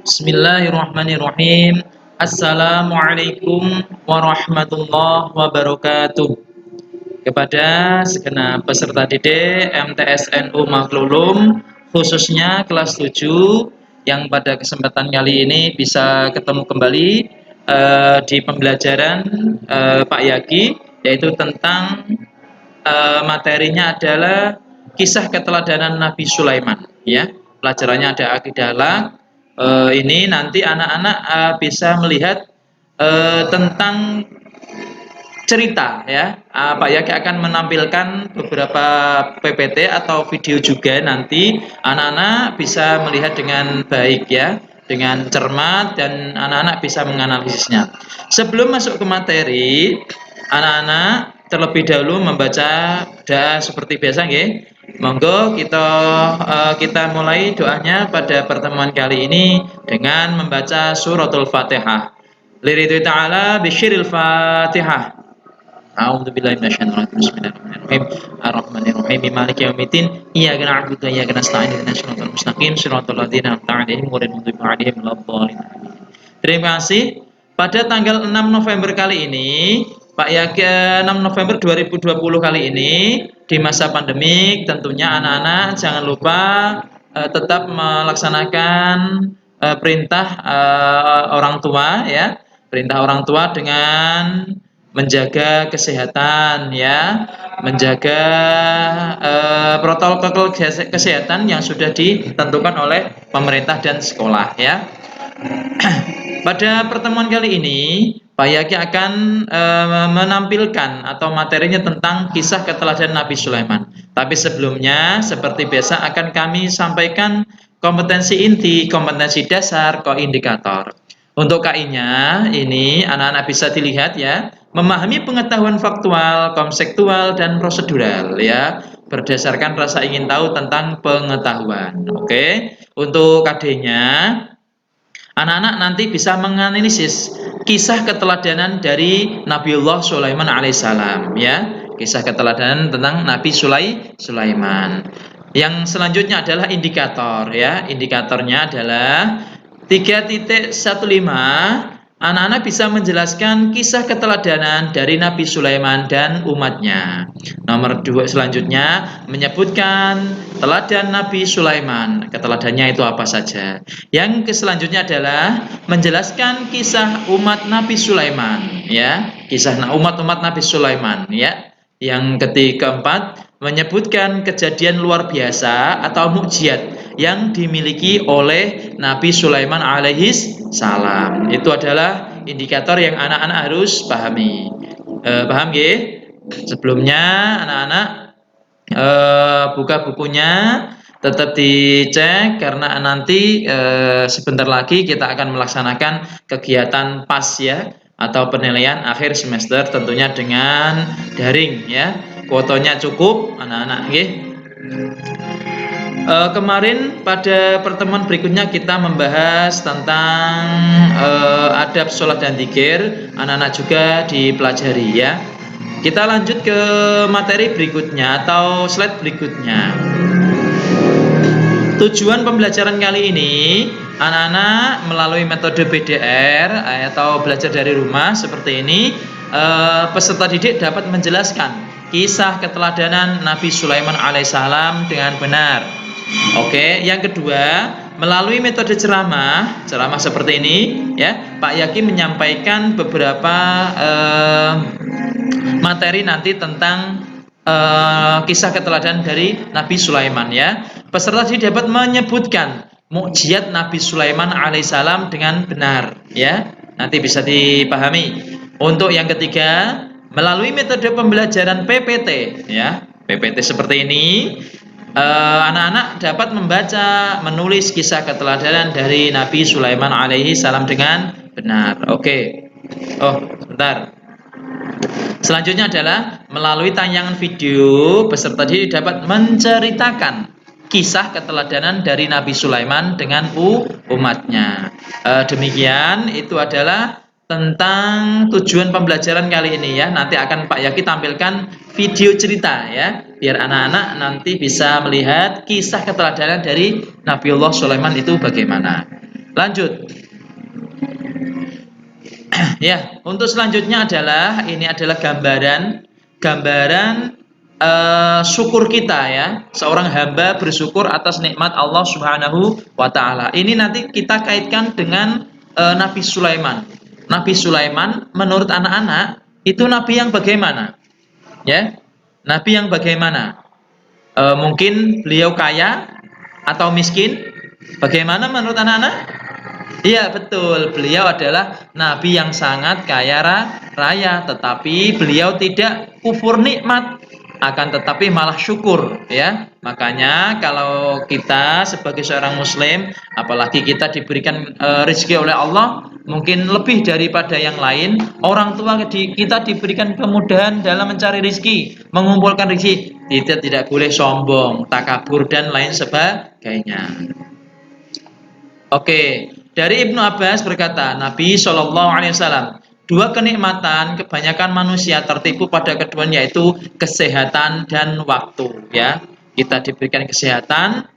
Bismillahirrahmanirrahim. Assalamualaikum warahmatullahi wabarakatuh. Kepada segenap peserta didik MTSNU Maklulum, khususnya kelas 7 yang pada kesempatan kali ini bisa ketemu kembali di pembelajaran Pak Yaki, yaitu tentang materinya adalah kisah keteladanan Nabi Sulaiman. Ya, pelajarannya ada akidah akhlak. Ini nanti anak-anak bisa melihat tentang cerita, ya. Pak Yaki akan menampilkan beberapa PPT atau video juga, nanti anak-anak bisa melihat dengan baik, ya, dengan cermat, dan anak-anak bisa menganalisisnya. Sebelum masuk ke materi, anak-anak terlebih dahulu membaca doa seperti biasa, nggih. Monggo kita mulai doanya pada pertemuan kali ini dengan membaca suratul Fatihah. Lillahi ta'ala bisyiril Fatihah. A'udzu billahi minasyaitonir rajim. Bismillahirrahmanirrahim. Ar-Rahmanirrahim. Maliki yaumiddin. Iyyaka na'budu wa iyyaka nasta'in. Ihdinas siratal mustaqim. Shiratal ladzina an'amta 'alaihim ghairil maghdubi 'alaihim waladdallin. Terima kasih. Pada tanggal 6 November kali ini, Pak Yaki, 6 November 2020 kali ini, di masa pandemik, tentunya anak-anak jangan lupa tetap melaksanakan perintah orang tua, ya. Perintah orang tua dengan menjaga kesehatan, ya, menjaga protokol kesehatan yang sudah ditentukan oleh pemerintah dan sekolah, ya. Pada pertemuan kali ini, Pak Yaki akan menampilkan atau materinya tentang kisah keteladanan Nabi Sulaiman. Tapi sebelumnya, seperti biasa akan kami sampaikan kompetensi inti, kompetensi dasar, koindikator. Untuk KI-nya, ini anak-anak bisa dilihat, ya, memahami pengetahuan faktual, konseptual, dan prosedural, ya, berdasarkan rasa ingin tahu tentang pengetahuan. Oke, untuk KD-nya, anak-anak nanti bisa menganalisis kisah keteladanan dari Nabiullah Sulaiman alaihissalam, ya, kisah keteladanan tentang Nabi Sulaiman. Yang selanjutnya adalah indikator, ya. Indikatornya adalah 3.15. Anak-anak bisa menjelaskan kisah keteladanan dari Nabi Sulaiman dan umatnya. Nomor 2 selanjutnya menyebutkan teladan Nabi Sulaiman. Keteladannya itu apa saja? Yang selanjutnya adalah menjelaskan kisah umat Nabi Sulaiman, ya. Kisah umat-umat Nabi Sulaiman, ya. Yang keempat menyebutkan kejadian luar biasa atau mukjizat yang dimiliki oleh Nabi Sulaiman alaihis salam. Itu adalah indikator yang anak-anak harus pahami. Paham nggih? Sebelumnya anak-anak buka bukunya, tetap dicek karena nanti sebentar lagi kita akan melaksanakan kegiatan PAS, ya, atau penilaian akhir semester, tentunya dengan daring, ya. Fotonya cukup anak-anak, nggih. Kemarin pada pertemuan berikutnya kita membahas tentang adab sholat dan dzikir. Anak-anak juga dipelajari, ya. Kita lanjut ke materi berikutnya atau slide berikutnya. Tujuan pembelajaran kali ini, anak-anak melalui metode BDR atau belajar dari rumah seperti ini, peserta didik dapat menjelaskan kisah keteladanan Nabi Sulaiman alaihissalam dengan benar. Oke, yang kedua, melalui metode ceramah seperti ini, ya, Pak Yaki menyampaikan beberapa materi nanti tentang kisah keteladanan dari Nabi Sulaiman, ya. Peserta didik dapat menyebutkan mukjizat Nabi Sulaiman alaihissalam dengan benar, ya. Nanti bisa dipahami. Untuk yang ketiga, melalui metode pembelajaran PPT, ya. PPT seperti ini, anak-anak dapat membaca, menulis kisah keteladanan dari Nabi Sulaiman alaihi salam dengan benar. Oke. Oh, sebentar. Selanjutnya adalah melalui tayangan video, peserta didik dapat menceritakan kisah keteladanan dari Nabi Sulaiman dengan umatnya. Demikian, itu adalah tentang tujuan pembelajaran kali ini ya. Nanti akan Pak Yaki tampilkan video cerita ya, biar anak-anak nanti bisa melihat kisah keteladanan dari Nabiullah Sulaiman itu bagaimana. Lanjut. Ya, untuk selanjutnya adalah ini adalah gambaran syukur kita ya. Seorang hamba bersyukur atas nikmat Allah Subhanahu wa taala. Ini nanti kita kaitkan dengan Nabi Sulaiman. Nabi Sulaiman menurut anak-anak itu nabi yang bagaimana? Ya. Nabi yang bagaimana? Mungkin beliau kaya atau miskin? Bagaimana menurut anak-anak? Iya betul, beliau adalah nabi yang sangat kaya raya, tetapi beliau tidak kufur nikmat, akan tetapi malah syukur ya. Makanya kalau kita sebagai seorang muslim, apalagi kita diberikan rezeki oleh Allah mungkin lebih daripada yang lain, orang tua kita diberikan kemudahan dalam mencari rezeki, mengumpulkan rezeki, kita tidak boleh sombong, takabur dan lain sebagainya. Oke, dari Ibnu Abbas berkata, Nabi Shallallahu Alaihi Wasallam, dua kenikmatan kebanyakan manusia tertipu pada keduanya, yaitu kesehatan dan waktu. Ya, kita diberikan kesehatan,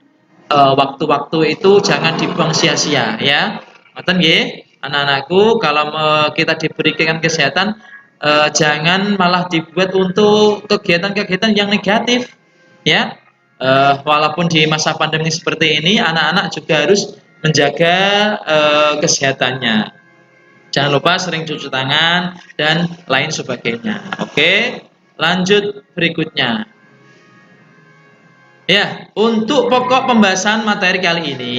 waktu-waktu itu jangan dibuang sia-sia. Ya, ngoten nggih, anak-anakku, kalau kita diberikan kesehatan, jangan malah dibuat untuk kegiatan-kegiatan yang negatif. Ya, walaupun di masa pandemi seperti ini, anak-anak juga harus menjaga kesehatannya. Jangan lupa sering cuci tangan dan lain sebagainya. Oke, lanjut berikutnya. Ya, untuk pokok pembahasan materi kali ini,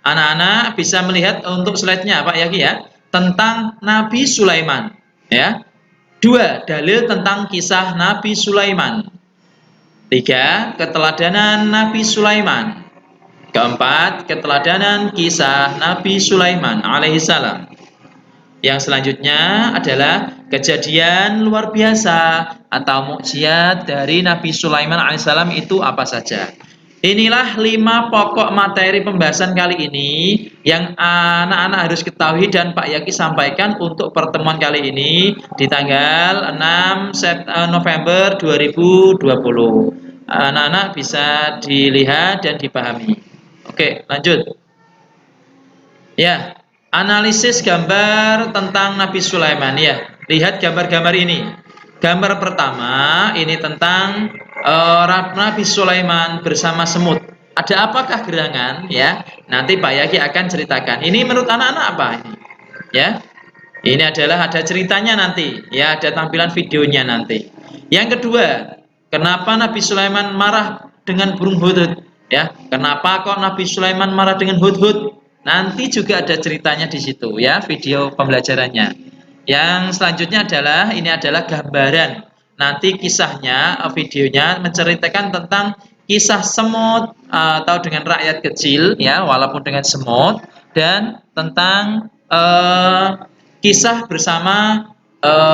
anak-anak bisa melihat untuk slide-nya Pak Yaki ya, tentang Nabi Sulaiman. Ya, 2 dalil tentang kisah Nabi Sulaiman. 3 keteladanan Nabi Sulaiman. Keempat, keteladanan kisah Nabi Sulaiman alaihissalam. Yang selanjutnya adalah kejadian luar biasa atau mukjizat dari Nabi Sulaiman alaihissalam itu apa saja. Inilah 5 pokok materi pembahasan kali ini yang anak-anak harus ketahui dan Pak Yaki sampaikan untuk pertemuan kali ini di tanggal 6 November 2020. Anak-anak bisa dilihat dan dipahami. Oke, lanjut. Ya, analisis gambar tentang Nabi Sulaiman ya. Lihat gambar-gambar ini. Gambar pertama ini tentang Nabi Sulaiman bersama semut. Ada apakah gerangan ya? Nanti Pak Yaki akan ceritakan. Ini menurut anak-anak apa ini? Ya. Ini adalah ada ceritanya nanti, ya, ada tampilan videonya nanti. Yang kedua, kenapa Nabi Sulaiman marah dengan burung hudhud? Ya, kenapa kok Nabi Sulaiman marah dengan hudhud? Nanti juga ada ceritanya di situ ya, video pembelajarannya. Yang selanjutnya adalah ini adalah gambaran. Nanti kisahnya, videonya menceritakan tentang kisah semut atau dengan rakyat kecil ya, walaupun dengan semut, dan tentang kisah bersama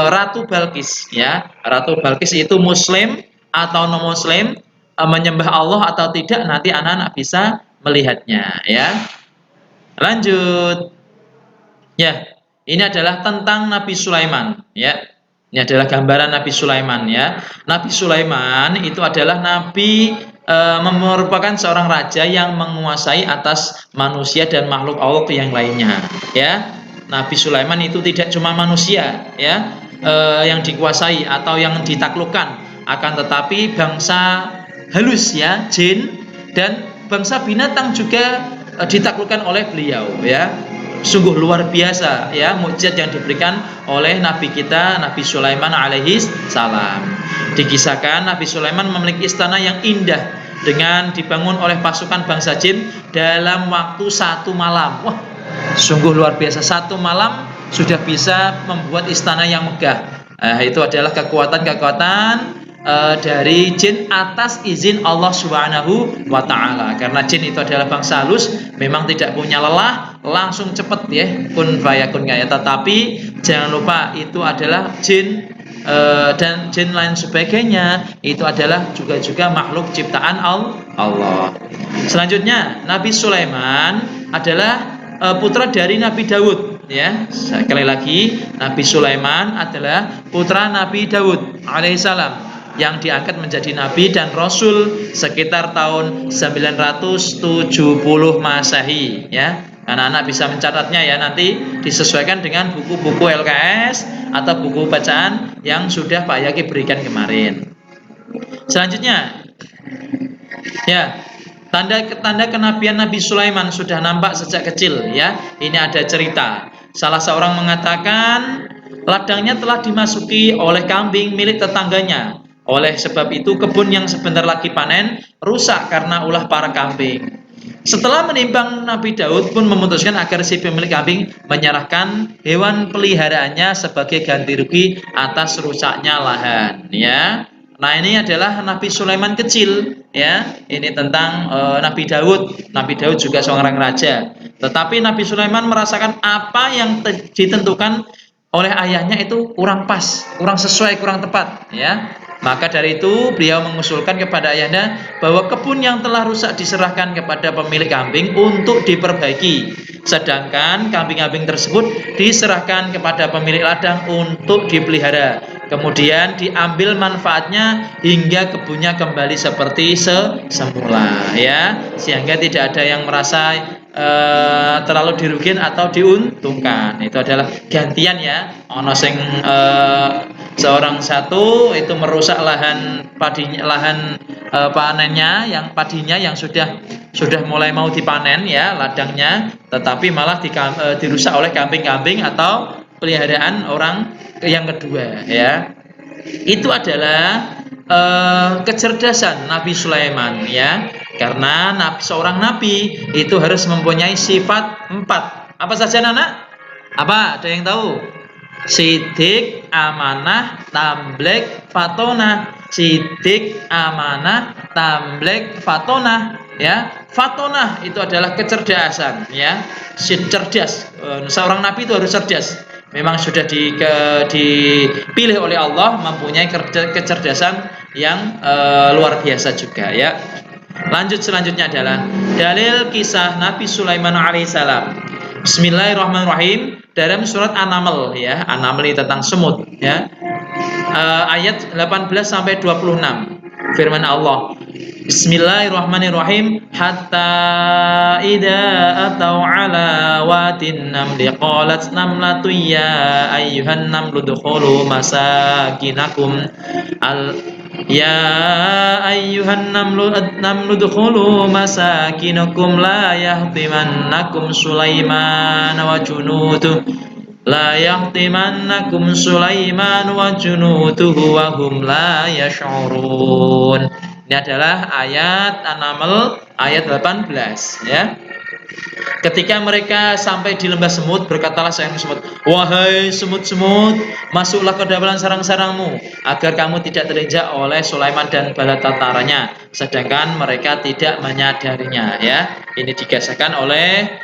Ratu Balkis ya. Ratu Balkis itu muslim atau non muslim, menyembah Allah atau tidak, nanti anak-anak bisa melihatnya ya. Lanjut. Ya, ini adalah tentang Nabi Sulaiman ya. Ini adalah gambaran Nabi Sulaiman ya. Nabi Sulaiman itu adalah nabi merupakan seorang raja yang menguasai atas manusia dan makhluk Allah yang lainnya ya. Nabi Sulaiman itu tidak cuma manusia ya, yang dikuasai atau yang ditaklukkan, akan tetapi bangsa halus ya, jin dan bangsa binatang juga ditaklukkan oleh beliau ya. Sungguh luar biasa ya mukjizat yang diberikan oleh Nabi kita Nabi Sulaiman alaihi salam. Dikisahkan Nabi Sulaiman memiliki istana yang indah dengan dibangun oleh pasukan bangsa jin dalam waktu 1 malam. Wah, sungguh luar biasa, 1 malam sudah bisa membuat istana yang megah. Itu adalah kekuatan-kekuatan dari jin atas izin Allah Subhanahu wa taala. Karena jin itu adalah bangsa halus, memang tidak punya lelah, langsung cepat ya, kun fayakun ya. Tetapi jangan lupa itu adalah jin dan jin lain sebagainya, itu adalah juga makhluk ciptaan Allah. Selanjutnya, Nabi Sulaiman adalah putra dari Nabi Daud ya. Sekali lagi, Nabi Sulaiman adalah putra Nabi Daud alaihissalam yang diangkat menjadi nabi dan rasul sekitar tahun 970 Masehi, ya. Anak-anak bisa mencatatnya ya, nanti disesuaikan dengan buku-buku LKS atau buku bacaan yang sudah Pak Yaki berikan kemarin. Selanjutnya, ya, tanda kenabian Nabi Sulaiman sudah nampak sejak kecil, ya. Ini ada cerita. Salah seorang mengatakan ladangnya telah dimasuki oleh kambing milik tetangganya. Oleh sebab itu kebun yang sebentar lagi panen rusak karena ulah para kambing. Setelah menimbang, Nabi Daud pun memutuskan agar si pemilik kambing menyerahkan hewan peliharaannya sebagai ganti rugi atas rusaknya lahan, ya. Nah, ini adalah Nabi Sulaiman kecil, ya. Ini tentang Nabi Daud. Nabi Daud juga seorang raja. Tetapi Nabi Sulaiman merasakan apa yang ditentukan oleh ayahnya itu kurang pas, kurang sesuai, kurang tepat, ya. Maka dari itu beliau mengusulkan kepada ayahnya bahwa kebun yang telah rusak diserahkan kepada pemilik kambing untuk diperbaiki. Sedangkan kambing-kambing tersebut diserahkan kepada pemilik ladang untuk dipelihara. Kemudian diambil manfaatnya hingga kebunnya kembali seperti semula, ya. Sehingga tidak ada yang merasa terlalu dirugikan atau diuntungkan. Itu adalah gantian, ya. Ono sing seorang satu itu merusak lahan padinya, lahan panennya, yang padinya yang sudah mulai mau dipanen, ya, ladangnya, tetapi malah dirusak oleh kambing-kambing atau peliharaan orang yang kedua, ya. Itu adalah kecerdasan Nabi Sulaiman, ya. Karena seorang nabi itu harus mempunyai sifat 4. Apa saja, anak? Apa? Ada yang tahu? Sidik, amanah, tamblek, fatonah. Sidik, amanah, tamblek, fatonah, ya. Fatonah itu adalah kecerdasan, ya. Cerdas. Seorang nabi itu harus cerdas. Memang sudah dipilih oleh Allah mempunyai kecerdasan yang luar biasa juga, ya. Lanjut, selanjutnya adalah dalil kisah Nabi Sulaiman alaihissalam. Bismillahirrahmanirrahim. Dalam surat An-Naml, ya. An-Naml ini tentang semut, ya. Ayat 18 sampai 26. Firman Allah, Bismillahirrahmanirrahim. Hatta idza atau ala wadin namli qalat namlatu ya ayyuhan namlu dukhulu masakinakum ya ayyuhan namlu dukhulu masakinakum la yahtimannakum Sulaiman wa junuduh la yahtimannakum Sulaiman wa junuduhu wa hum la yash'urun. Ini adalah ayat An-Naml ayat 18, ya. Ketika mereka sampai di lembah semut, berkatalah sang semut, wahai semut-semut, masuklah ke dalam sarang-sarangmu, agar kamu tidak terinjak oleh Sulaiman dan bala tentaranya. Sedangkan mereka tidak menyadarinya, ya. Ini dikisahkan oleh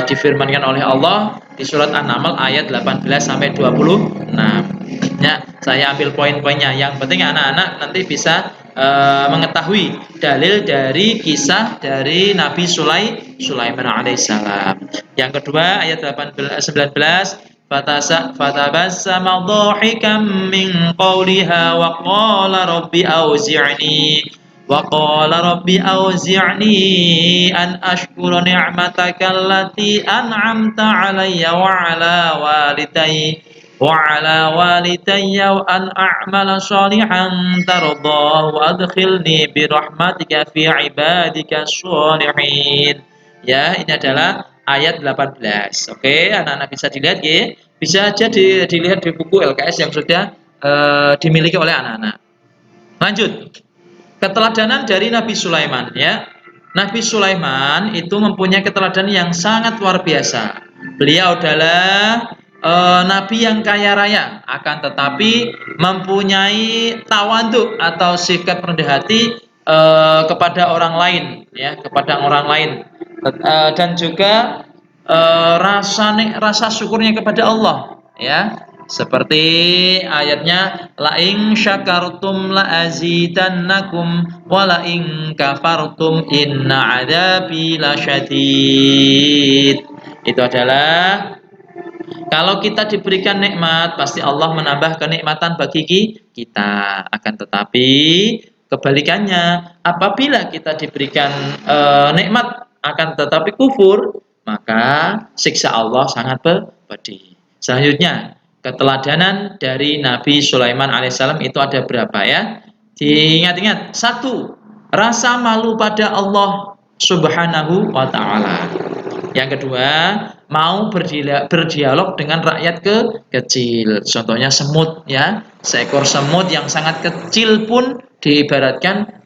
difirmankan oleh Allah di surat An-Naml ayat 18 sampai 26. Ya, saya ambil poin-poinnya. Yang penting anak-anak nanti bisa mengetahui dalil dari kisah dari Nabi Sulaiman alaihissalam. Yang kedua ayat 19, fatabassama dhahikan min qawliha wa qala rabbi auzi'ni an ashkura ni'mataka allati an'amta 'alayya wa ala walidayya wa an a'mala shalihan tardah wa adkhilni bi rahmatika fi ibadika sholihin. Ya, ini adalah ayat 18. Oke, anak-anak bisa dilihat, ya. Bisa aja dilihat di buku LKS yang sudah dimiliki oleh anak-anak. Lanjut. Keteladanan dari Nabi Sulaiman, ya. Nabi Sulaiman itu mempunyai keteladanan yang sangat luar biasa. Beliau adalah nabi yang kaya raya, akan tetapi mempunyai tawadhu atau sikap rendah hati kepada orang lain, ya, kepada orang lain, dan juga rasa syukurnya kepada Allah, ya. Seperti ayatnya, la in syakartum la azidannakum wa la in kafartum inna adzabi lasyadid. Itu adalah Kalau kita diberikan nikmat, pasti Allah menambah kenikmatan bagi kita. Akan tetapi kebalikannya, apabila kita diberikan nikmat akan tetapi kufur, maka siksa Allah sangat pedih. Selanjutnya, keteladanan dari Nabi Sulaiman alaihissalam itu ada berapa ya? Diingat-ingat. Satu, rasa malu pada Allah Subhanahu wa ta'ala. Yang kedua, mau berdialog dengan rakyat kecil. Contohnya semut ya, seekor semut yang sangat kecil pun diibaratkan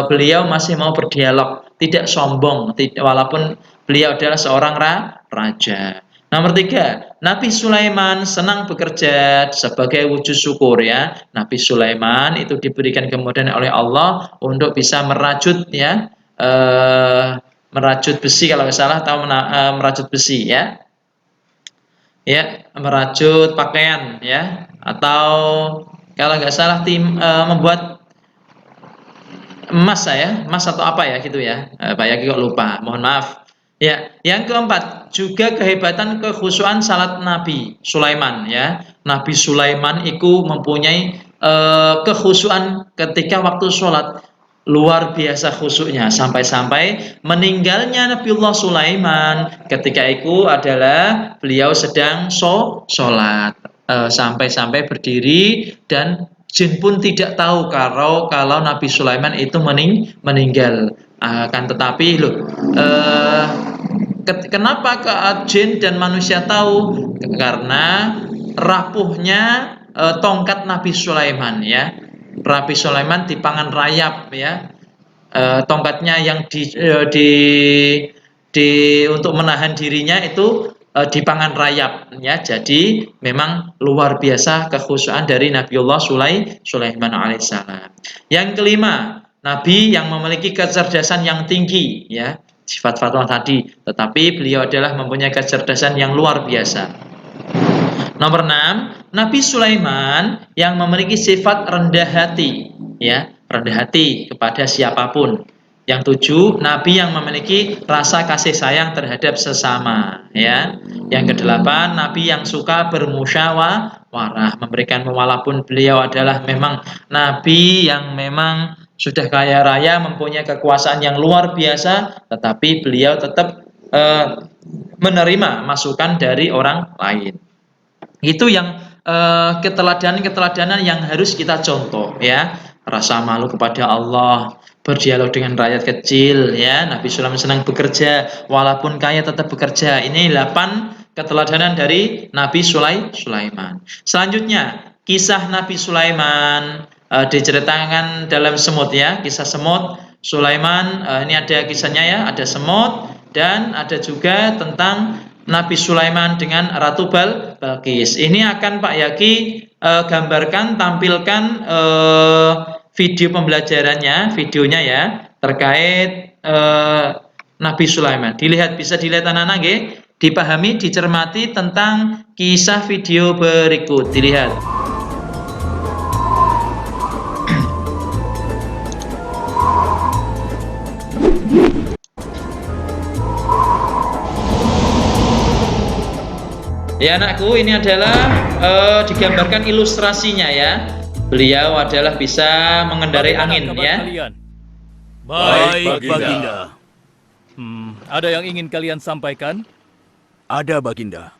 beliau masih mau berdialog, tidak sombong, walaupun beliau adalah seorang raja. Nomor tiga, Nabi Sulaiman senang bekerja sebagai wujud syukur ya. Nabi Sulaiman itu diberikan kemudahan oleh Allah untuk bisa merajut ya, merajut besi kalau nggak salah, atau merajut besi ya, merajut pakaian ya, atau kalau nggak salah membuat emas atau apa ya gitu ya. Pak Yaki kok lupa, mohon maaf. Ya, yang keempat juga kehebatan kekhusyuan salat Nabi Sulaiman ya. Nabi Sulaiman itu mempunyai kekhusyuan ketika waktu sholat, luar biasa khusyuknya, sampai-sampai meninggalnya Nabiullah Sulaiman ketika itu adalah beliau sedang sholat, sampai-sampai berdiri dan jin pun tidak tahu kalau Nabi Sulaiman itu meninggal. Akan tetapi kenapa jin dan manusia tahu? Karena rapuhnya tongkat Nabi Sulaiman ya. Nabi Sulaiman dipangan rayap ya. Tongkatnya yang untuk menahan dirinya itu dipangan rayap ya. Jadi memang luar biasa kekhusyuan dari Nabiullah Sulaiman alaihissalam. Yang kelima, Nabi yang memiliki kecerdasan yang tinggi ya, sifat fatwa tadi, tetapi beliau adalah mempunyai kecerdasan yang luar biasa. Nomor 6, Nabi Sulaiman yang memiliki sifat rendah hati ya, rendah hati kepada siapapun. Yang 7, Nabi yang memiliki rasa kasih sayang terhadap sesama ya. Yang ke-8, Nabi yang suka bermusyawarah, memberikan, walaupun beliau adalah memang Nabi yang memang sudah kaya raya, mempunyai kekuasaan yang luar biasa, tetapi beliau tetap menerima masukan dari orang lain. Itu yang keteladanan yang harus kita contoh ya. Rasa malu kepada Allah, berdialog dengan rakyat kecil ya. Nabi Sulaiman senang bekerja, walaupun kaya tetap bekerja. Ini 8 keteladanan dari Nabi Sulaiman. Selanjutnya, kisah Nabi Sulaiman diceritakan dalam semut ya, kisah semut Sulaiman. Ini ada kisahnya ya, ada semut, dan ada juga tentang Nabi Sulaiman dengan Ratu Balqis. Ini akan Pak Yaki gambarkan, tampilkan video pembelajarannya, videonya ya, terkait Nabi Sulaiman. Bisa dilihat anak-anak ya, dipahami, dicermati tentang kisah video berikut. Dilihat. Ya anakku, ini adalah digambarkan ilustrasinya ya. Beliau adalah bisa mengendarai angin ya. Kalian? Baik, Baginda. Ada yang ingin kalian sampaikan? Ada, Baginda.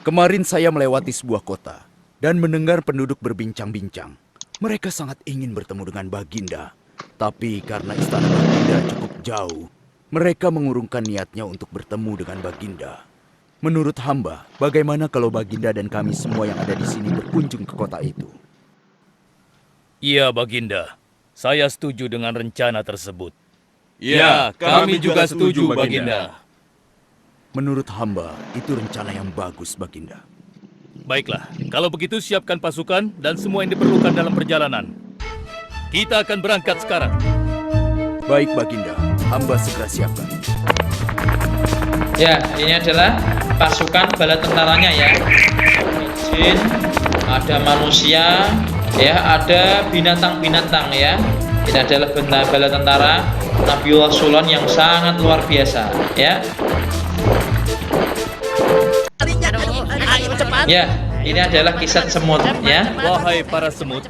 Kemarin saya melewati sebuah kota dan mendengar penduduk berbincang-bincang. Mereka sangat ingin bertemu dengan Baginda. Tapi karena istana Baginda cukup jauh, mereka mengurungkan niatnya untuk bertemu dengan Baginda. Menurut hamba, bagaimana kalau Baginda dan kami semua yang ada di sini berkunjung ke kota itu? Iya, Baginda. Saya setuju dengan rencana tersebut. Ya, kami juga setuju, Baginda. Menurut hamba, itu rencana yang bagus, Baginda. Baiklah, kalau begitu siapkan pasukan dan semua yang diperlukan dalam perjalanan. Kita akan berangkat sekarang. Baik, Baginda. Hamba segera siapkan. Ya, ini adalah pasukan bala tentaranya ya. Jin, ada manusia, ya, ada binatang-binatang ya. Ini adalah bala tentara Nabiullah Sulaiman yang sangat luar biasa ya. cepat. Ya, ini adalah kisah semut ya. Wahai para semut,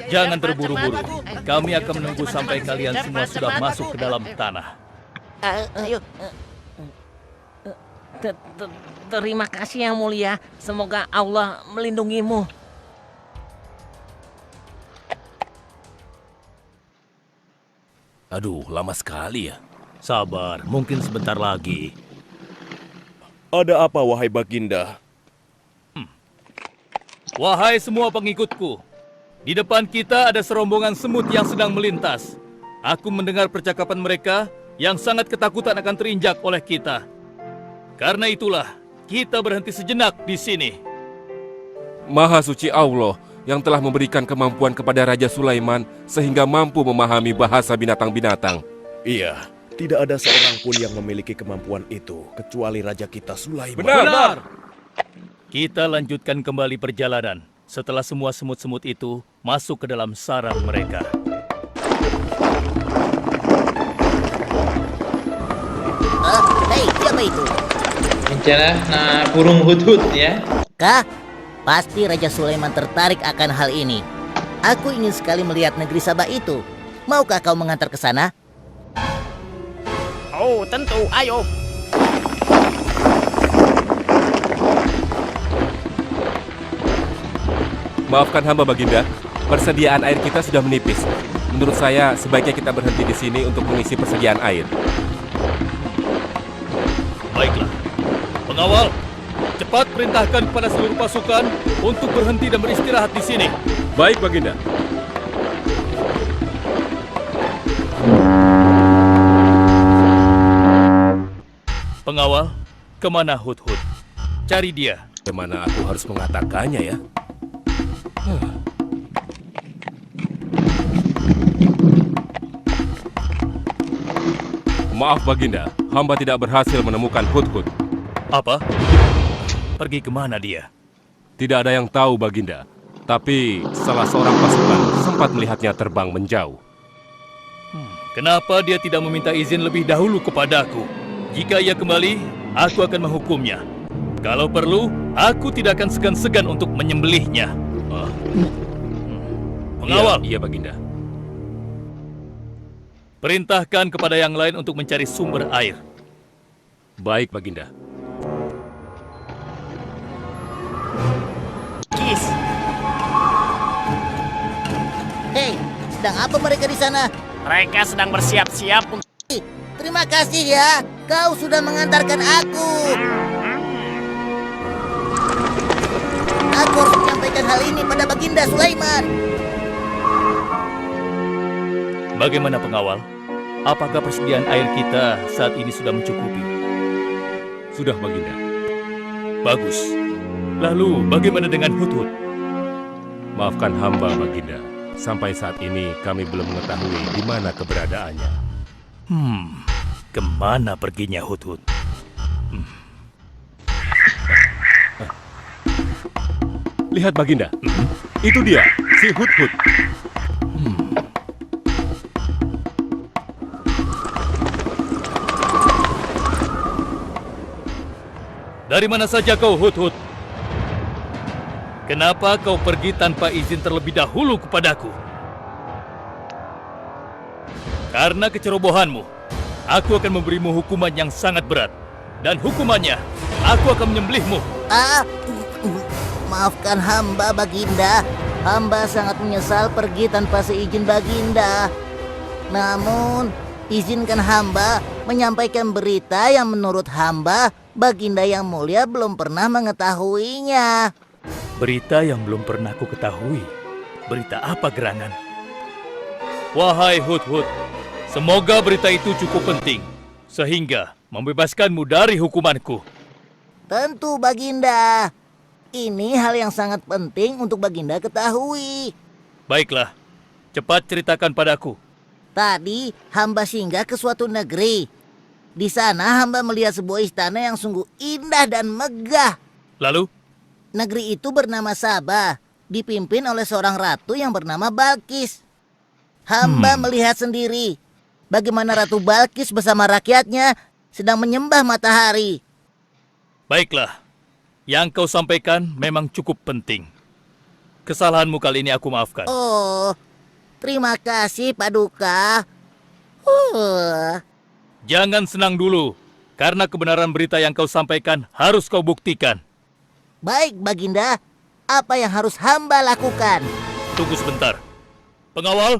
jangan terburu-buru. Kami akan menunggu sampai kalian semua sudah masuk ke dalam tanah. Ayo. Terima kasih yang mulia. Semoga Allah melindungimu. Aduh, lama sekali ya. Sabar, mungkin sebentar lagi. Ada apa, wahai Baginda? Wahai semua pengikutku, di depan kita ada serombongan semut yang sedang melintas. Aku mendengar percakapan mereka yang sangat ketakutan akan terinjak oleh kita. Karena itulah, kita berhenti sejenak di sini. Maha suci Allah yang telah memberikan kemampuan kepada Raja Sulaiman sehingga mampu memahami bahasa binatang-binatang. Iya, tidak ada seorang pun yang memiliki kemampuan itu kecuali Raja kita Sulaiman. Benar! Kita lanjutkan kembali perjalanan setelah semua semut-semut itu masuk ke dalam sarang mereka. Hei, siapa itu? Inilah burung hudhud ya. Kah? Pasti Raja Sulaiman tertarik akan hal ini. Aku ingin sekali melihat negeri Sabah itu. Maukah kau mengantar ke sana? Oh, tentu. Ayo. Maafkan hamba Baginda, persediaan air kita sudah menipis. Menurut saya sebaiknya kita berhenti di sini untuk mengisi persediaan air. Baiklah, pengawal, cepat perintahkan kepada seluruh pasukan untuk berhenti dan beristirahat di sini. Baik Baginda. Pengawal, kemana Hudhud? Cari dia. Bagaimana aku harus mengatakannya ya? Maaf Baginda, hamba tidak berhasil menemukan Hudhud. Apa? Pergi kemana dia? Tidak ada yang tahu Baginda, tapi salah seorang pasukan sempat melihatnya terbang menjauh. Kenapa dia tidak meminta izin lebih dahulu kepadaku? Jika ia kembali, aku akan menghukumnya. Kalau perlu, aku tidak akan segan-segan untuk menyembelihnya. Pengawal, Iya Baginda. perintahkan kepada yang lain untuk mencari sumber air. Baik Baginda. Kis. Hei, sedang apa mereka di sana? Mereka sedang bersiap-siap untuk... Terima kasih ya, kau sudah mengantarkan aku. Aku harus menyampaikan hal ini pada Baginda Sulaiman. Bagaimana pengawal? Apakah persediaan air kita saat ini sudah mencukupi? Sudah Baginda. Bagus. Lalu bagaimana dengan Hudhud? Maafkan hamba Baginda. Sampai saat ini kami belum mengetahui di mana keberadaannya. Kemana perginya Hudhud? Lihat Baginda. Itu dia, si Hudhud. Dari mana saja kau, Hudhud? Kenapa kau pergi tanpa izin terlebih dahulu kepadaku? Karena kecerobohanmu, aku akan memberimu hukuman yang sangat berat. Dan hukumannya, aku akan menyembelihmu. Maafkan hamba Baginda. Hamba sangat menyesal pergi tanpa seizin Baginda. Namun, izinkan hamba menyampaikan berita yang menurut hamba Baginda yang mulia belum pernah mengetahuinya. Berita yang belum pernah ku ketahui. Berita apa gerangan? Wahai Hudhud, semoga berita itu cukup penting, sehingga membebaskanmu dari hukumanku. Tentu Baginda. Ini hal yang sangat penting untuk Baginda ketahui. Baiklah, cepat ceritakan padaku. Tadi hamba singgah ke suatu negeri. Di sana hamba melihat sebuah istana yang sungguh indah dan megah. Lalu? Negeri itu bernama Sabah, dipimpin oleh seorang ratu yang bernama Balkis. Hamba melihat sendiri bagaimana Ratu Balkis bersama rakyatnya sedang menyembah matahari. Baiklah, Yang kau sampaikan memang cukup penting. Kesalahanmu kali ini aku maafkan. Oh, terima kasih Paduka. Jangan senang dulu, karena kebenaran berita yang kau sampaikan harus kau buktikan. Baik Baginda, apa yang harus hamba lakukan? Tunggu sebentar. Pengawal,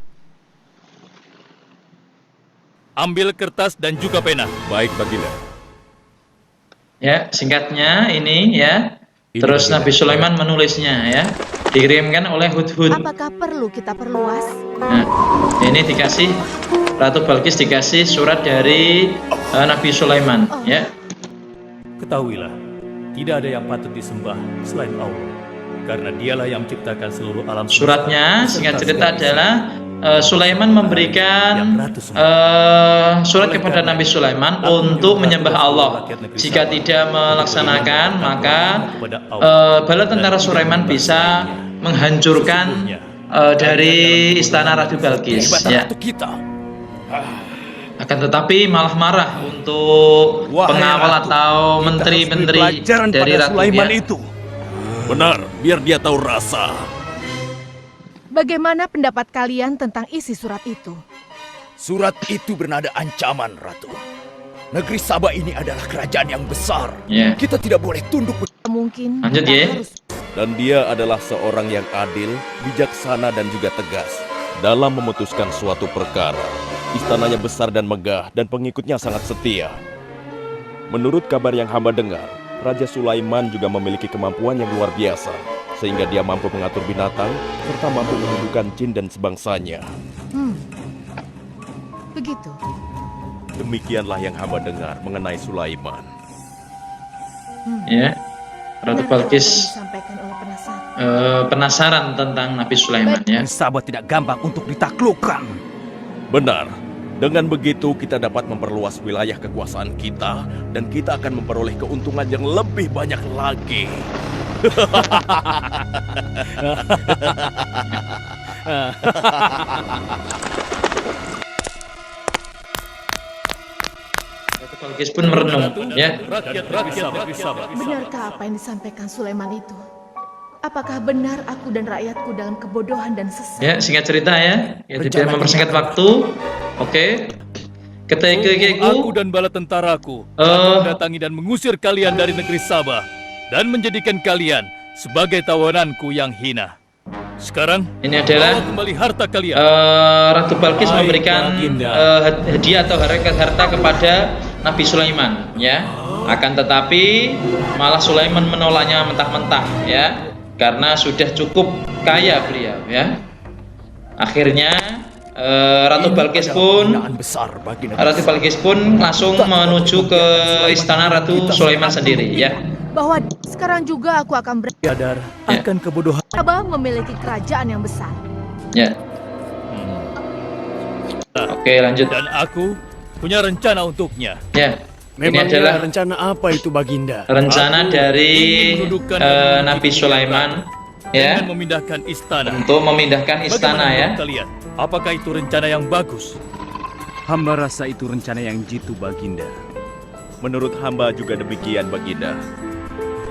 ambil kertas dan juga pena. Baik, Baginda. Ya, singkatnya ini ya. Ini Terus Baginda. Nabi Sulaiman menulisnya ya. Dikirimkan oleh Hudhud. Apakah perlu kita perluas? Nah, ini dikasih Ratu Balkis dikasih surat dari Nabi Sulaiman ya. Ketahuilah, tidak ada yang patut disembah selain Allah, karena dialah yang menciptakan seluruh alam. Suratnya singkat cerita adalah Sulaiman memberikan surat kepada Nabi Sulaiman untuk menyembah Allah. Jika tidak melaksanakan, maka bala tentara Sulaiman bisa menghancurkan dari istana Ratu Balkis. Ya. Akan tetapi malah marah untuk pengawal atau menteri-menteri dari Ratu ya. Benar, biar dia tahu rasa. Bagaimana pendapat kalian tentang isi surat itu? Surat itu bernada ancaman, Ratu. Negeri Sabah ini adalah kerajaan yang besar. Ya. Kita tidak boleh tunduk. Mungkin Lanjut, kita ya. harus Dan dia adalah seorang yang adil, bijaksana dan juga tegas dalam memutuskan suatu perkara. Istananya besar dan megah dan pengikutnya sangat setia. Menurut kabar yang hamba dengar, Raja Sulaiman juga memiliki kemampuan yang luar biasa, sehingga dia mampu mengatur binatang serta mampu menundukkan jin dan sebangsanya. begitu. Demikianlah yang hamba dengar mengenai Sulaiman. Ya. Ratu Benar apa yang Balkis disampaikan oleh penasaran? penasaran tentang Nabi Sulaiman ya. Sabah tidak gampang untuk ditaklukkan. Benar. Dengan begitu kita dapat memperluas wilayah kekuasaan kita dan kita akan memperoleh keuntungan yang lebih banyak lagi. Ratu Balkis pun merenung ya. Rakyat Sabah. Benarkah apa yang disampaikan Sulaiman itu? Apakah benar aku dan rakyatku dalam kebodohan dan sesat? Ya, singkat cerita ya. Ya tidak mempersingkat waktu. Oke. Aku Ketika dan bala tentaraku akan mendatangi dan mengusir kalian dari negeri Sabah dan menjadikan kalian sebagai tawananku yang hina. Sekarang ini adalah bawa kembali harta kalian. Ratu Balkis Baik, memberikan Baginda. hadiah atau harta kepada Nabi Sulaiman ya. Akan tetapi malah Sulaiman menolaknya mentah-mentah ya, karena sudah cukup kaya beliau ya. Akhirnya Ratu Balkis pun besar bagi Ratu Balkis pun langsung menuju ke istana Ratu Sulaiman sendiri ya. Bahwa sekarang juga aku akan Sadar Ya. akan kebodohan. Sabah memiliki kerajaan yang besar. Ya. Oke, lanjut. Dan aku punya rencana untuknya. Ya. Ini adalah rencana apa itu Baginda? rencana Aku dari ingin menundukkan dan Nabi Sulaiman ya dengan memindahkan istana. untuk memindahkan istana Bagaimana ya. menurut kalian? Apakah itu rencana yang bagus? Hamba rasa itu rencana yang jitu Baginda. Menurut hamba juga demikian, Baginda.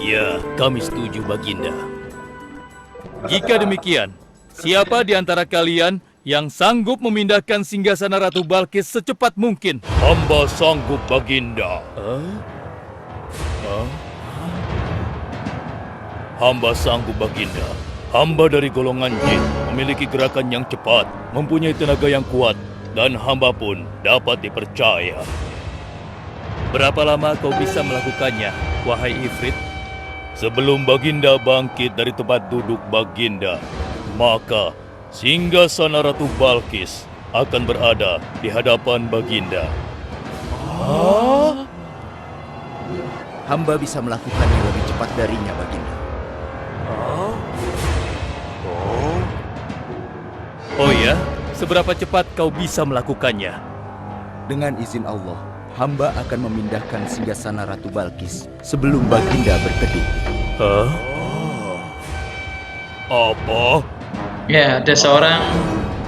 Ya, kami setuju Baginda. Jika demikian, siapa di antara kalian yang sanggup memindahkan singgasana Ratu Balkis secepat mungkin? Hamba sanggup Baginda. Hamba sanggup Baginda. Hamba dari golongan jin, memiliki gerakan yang cepat, mempunyai tenaga yang kuat, dan hamba pun dapat dipercaya. Berapa lama kau bisa melakukannya, wahai Ifrit? Sebelum Baginda bangkit dari tempat duduk Baginda, maka singgasana Ratu Balkis akan berada di hadapan Baginda. Hamba bisa melakukannya lebih cepat darinya, Baginda. Oh ya? Seberapa cepat kau bisa melakukannya? Dengan izin Allah, hamba akan memindahkan singgasana Ratu Balkis sebelum Baginda berkedip. Hah? Apa? Ya, ada seorang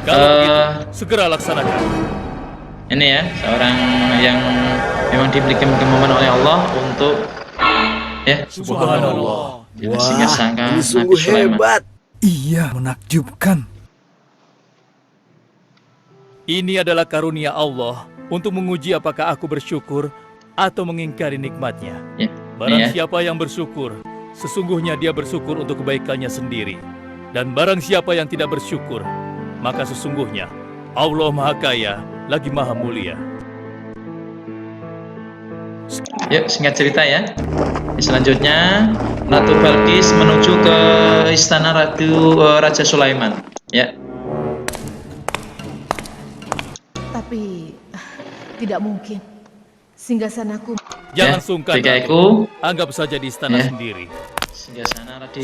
Kalau begitu, segera laksanakan. ini ya, seorang yang memang diberikan kemampuan oleh Allah untuk Ya, Subhanallah. dengan singgasana ini Nabi sungguh Sulaiman. hebat. Iya, menakjubkan. Ini adalah karunia Allah untuk menguji apakah aku bersyukur atau mengingkari nikmatnya. Ya, Barang ini ya. siapa yang bersyukur, sesungguhnya dia bersyukur untuk kebaikannya sendiri. Dan barang siapa yang tidak bersyukur, maka sesungguhnya Allah Maha Kaya lagi Maha Mulia. Yuk, singkat cerita ya. Selanjutnya, Ratu Balkis menuju ke istana Raja Sulaiman. Ya, Tapi tidak mungkin. Singgasanaku Jangan ya. sungkan, Ketika Ratu. itu, Anggap saja di istana Ya. sendiri. singgasana Ratu?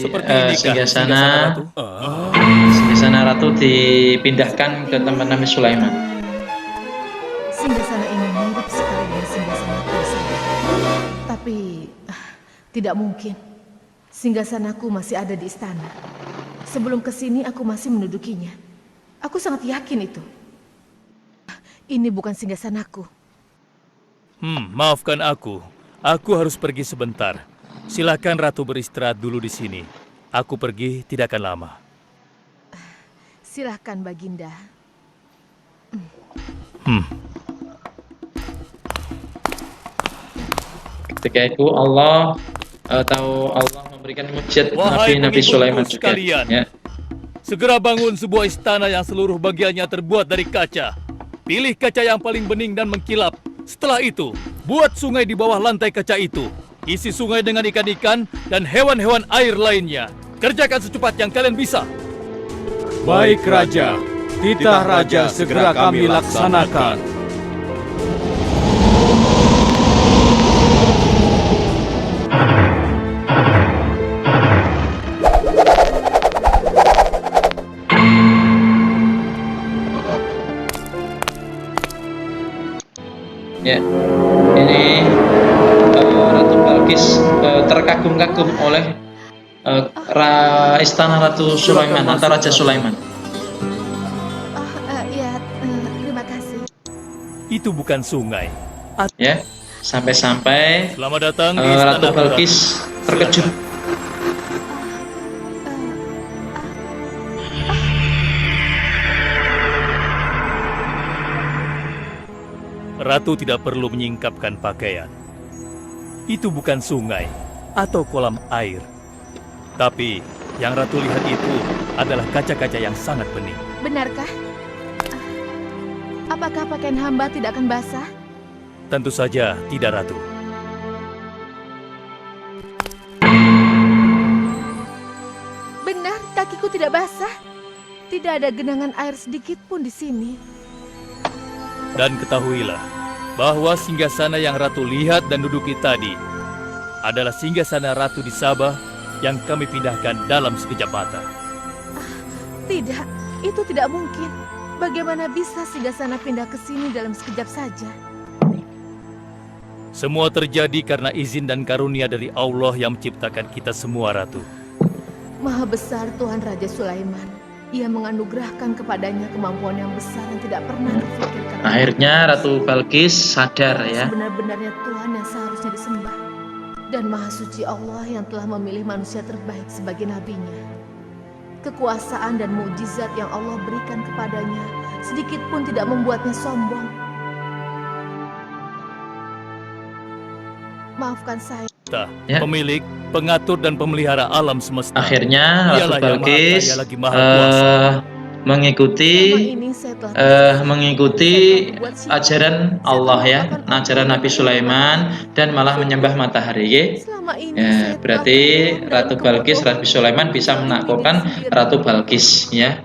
singgasana Ratu dipindahkan ke tempat Nabi Sulaiman. Singgasana ini mirip sekali dengan singgasanaku saya. Tapi tidak mungkin. Singgasanaku masih ada di istana. Sebelum kesini aku masih mendudukinya. Aku sangat yakin itu. Ini bukan singgasanaku. Maafkan aku. Aku harus pergi sebentar. Silakan Ratu beristirahat dulu di sini. Aku pergi tidak akan lama. Silahkan Baginda. Ketika itu Allah Allah memberikan mujizat Wahai Nabi pengikutku Sulaiman juga. sekalian. Ya. Segera bangun sebuah istana yang seluruh bagiannya terbuat dari kaca. Pilih kaca yang paling bening dan mengkilap. Setelah itu, buat sungai di bawah lantai kaca itu. Isi sungai dengan ikan-ikan dan hewan-hewan air lainnya. Kerjakan secepat yang kalian bisa. Baik Raja, titah Raja segera kami laksanakan. Ya, ini Ratu Balkis terkagum-kagum oleh istana Ratu Sulaiman atau Raja Sulaiman. Ya, terima kasih. Itu bukan sungai. Ya, sampai-sampai Selamat datang di istana Ratu Balkis terkejut. Ratu tidak perlu menyingkapkan pakaian. Itu bukan sungai atau kolam air. Tapi yang Ratu lihat itu adalah kaca-kaca yang sangat bening. Benarkah? Apakah pakaian hamba tidak akan basah? Tentu saja tidak, Ratu. Benar, kakiku tidak basah. Tidak ada genangan air sedikit pun di sini. Dan ketahuilah bahwa singgasana yang Ratu lihat dan duduki tadi adalah singgasana Ratu di Sabah yang kami pindahkan dalam sekejap mata. Tidak, itu tidak mungkin. Bagaimana bisa singgasana pindah ke sini dalam sekejap saja? Semua terjadi karena izin dan karunia dari Allah yang menciptakan kita semua, Ratu. Maha besar Tuhan Raja Sulaiman. Ia menganugerahkan kepadanya kemampuan yang besar yang tidak pernah terfikirkan. Akhirnya Ratu Balkis sadar ya. Sebenar-benarnya Tuhan yang seharusnya disembah. Dan Maha Suci Allah yang telah memilih manusia terbaik sebagai nabinya. Kekuasaan dan mukjizat yang Allah berikan kepadanya sedikit pun tidak membuatnya sombong. Maafkan saya. Ya. Pemilik, pengatur dan pemelihara alam semesta. Akhirnya Ratu Dialah yang Maha Balkis Kaya lagi Maha Kuasa. mengikuti Selama ini saya telah mengikuti ajaran Allah ya, ajaran Nabi Sulaiman dan malah menyembah matahari. Ya. Selama ini Ya, saya berarti telah Ratu Balkis, Nabi Sulaiman bisa menaklukkan Ratu Balkis ya.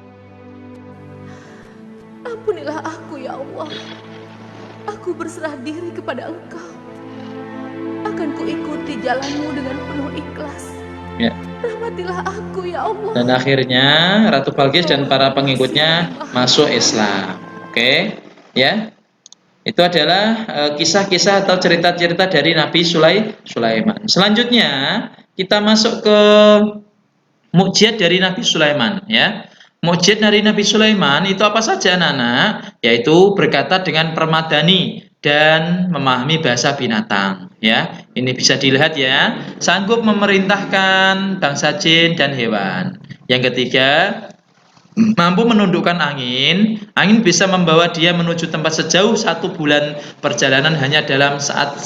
Ampunilah aku ya Allah. Aku berserah diri kepada Engkau. Akan kuikuti jalanmu dengan penuh ikhlas. Ya. Rahmatilah aku ya Allah. Dan akhirnya Ratu Balkis dan para pengikutnya masuk Islam. Oke, ya. Itu adalah kisah-kisah atau cerita-cerita dari Nabi Sulaiman. Selanjutnya kita masuk ke mukjizat dari Nabi Sulaiman ya. Mukjizat dari Nabi Sulaiman itu apa saja anak-anak? Yaitu berkata dengan permadani dan memahami bahasa binatang. Ya, ini bisa dilihat ya, sanggup memerintahkan bangsa jin dan hewan. Yang ketiga, mampu menundukkan angin. Angin bisa membawa dia menuju tempat sejauh 1 bulan perjalanan hanya dalam saat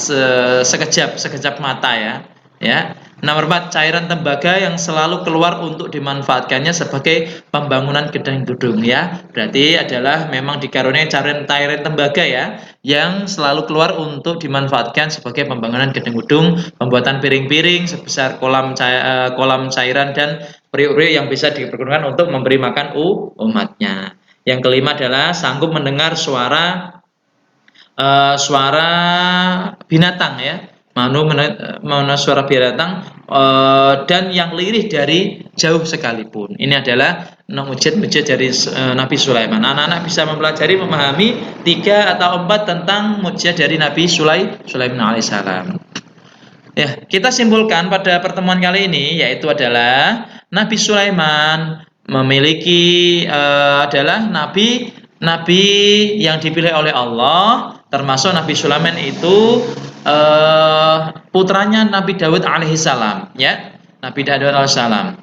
sekejap mata ya. Ya. Nomor 4, cairan tembaga yang selalu keluar untuk dimanfaatkannya sebagai pembangunan gedung-gedung ya. Berarti adalah memang dikaruniai cairan tembaga ya, yang selalu keluar untuk dimanfaatkan sebagai pembangunan gedung-gedung, pembuatan piring-piring sebesar kolam cairan dan periuk-periuk yang bisa dipergunakan untuk memberi makan umatnya. Yang kelima adalah sanggup mendengar suara binatang ya, suara binatang dan yang lirih dari jauh sekalipun. Ini adalah mujizat dari Nabi Sulaiman. Anak-anak bisa mempelajari, memahami 3 atau 4 tentang mujizat dari Nabi Sulaiman alaihissalam. Ya, kita simpulkan pada pertemuan kali ini yaitu adalah Nabi Sulaiman memiliki adalah nabi yang dipilih oleh Allah, termasuk Nabi Sulaiman itu putranya Nabi Daud alaihissalam ya, Nabi Daud alaihissalam.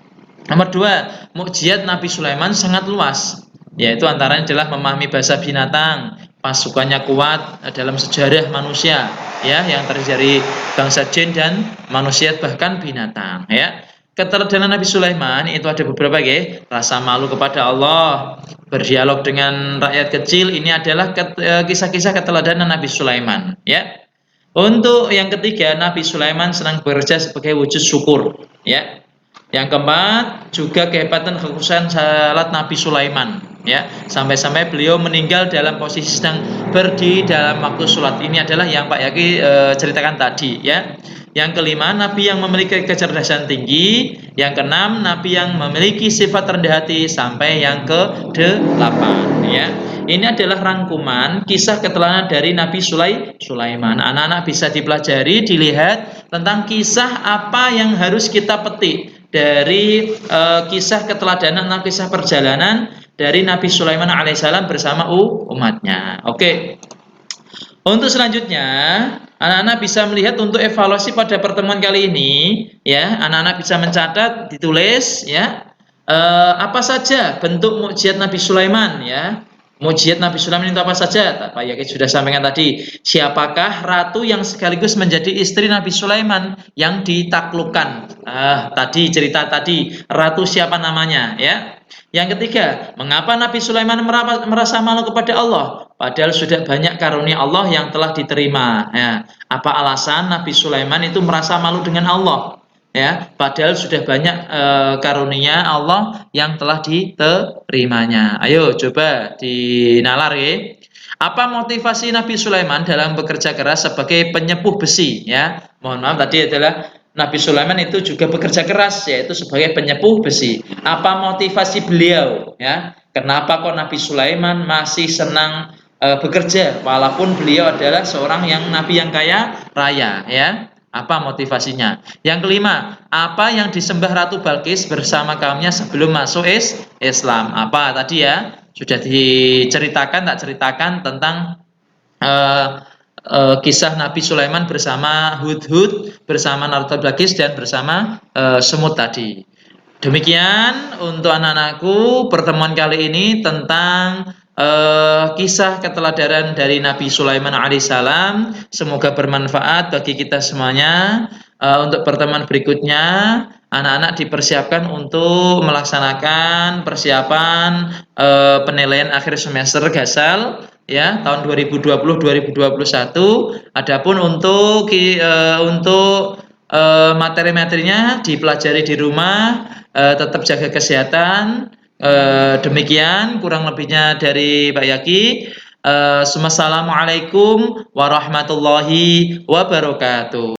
Nomor 2, mukjizat Nabi Sulaiman sangat luas, yaitu antaranya adalah memahami bahasa binatang, pasukannya kuat dalam sejarah manusia ya, yang terjadi bangsa jin dan manusia bahkan binatang ya. Keteladanan Nabi Sulaiman itu ada beberapa ya, rasa malu kepada Allah, berdialog dengan rakyat kecil, ini adalah kisah-kisah keteladanan Nabi Sulaiman ya. Untuk yang ketiga, Nabi Sulaiman senang bekerja sebagai wujud syukur ya. Yang keempat, juga kehebatan kekhususan salat Nabi Sulaiman ya, sampai-sampai beliau meninggal dalam posisi sedang berdiri dalam waktu sholat. Ini adalah yang Pak Yaki ceritakan tadi ya. Yang kelima, Nabi yang memiliki kecerdasan tinggi. Yang keenam, Nabi yang memiliki sifat rendah hati. Sampai yang ke-8 ya. Ini adalah rangkuman kisah keteladanan dari Nabi Sulaiman. Anak-anak bisa dipelajari, dilihat tentang kisah apa yang harus kita petik dari kisah keteladanan atau kisah perjalanan dari Nabi Sulaiman alaihissalam bersama umatnya. Oke. Untuk selanjutnya, anak-anak bisa melihat untuk evaluasi pada pertemuan kali ini ya. Anak-anak bisa mencatat, ditulis ya, apa saja bentuk mukjizat Nabi Sulaiman ya. Mukjizat Nabi Sulaiman itu apa saja? Pak Yaki sudah sampaikan tadi. Siapakah ratu yang sekaligus menjadi istri Nabi Sulaiman yang ditaklukkan? Tadi cerita tadi, ratu siapa namanya ya. Yang ketiga, mengapa Nabi Sulaiman merasa malu kepada Allah? Padahal sudah banyak karunia Allah yang telah diterima. Ya. Apa alasan Nabi Sulaiman itu merasa malu dengan Allah? Ya, padahal sudah banyak karunia Allah yang telah diterimanya. Ayo coba dinalar ya. Apa motivasi Nabi Sulaiman dalam bekerja keras sebagai penyepuh besi ya? Mohon maaf tadi adalah Nabi Sulaiman itu juga bekerja keras yaitu sebagai penyepuh besi. Apa motivasi beliau ya? Kenapa kok Nabi Sulaiman masih senang bekerja walaupun beliau adalah seorang nabi yang kaya raya ya? Apa motivasinya? Yang kelima, apa yang disembah Ratu Balkis bersama kaumnya sebelum masuk Islam? Apa tadi ya? Sudah diceritakan, tak ceritakan tentang kisah Nabi Sulaiman bersama Hudhud, bersama Ratu Balkis dan bersama semut tadi. Demikian untuk anak-anakku pertemuan kali ini tentang kisah keteladanan dari Nabi Sulaiman alaihissalam. Semoga bermanfaat bagi kita semuanya. Untuk pertemuan berikutnya, anak-anak dipersiapkan untuk melaksanakan persiapan penilaian akhir semester Gasal ya tahun 2020-2021. Adapun untuk materi-materinya dipelajari di rumah, tetap jaga kesehatan. Demikian kurang lebihnya dari Pak Yaki. Assalamualaikum warahmatullahi wabarakatuh.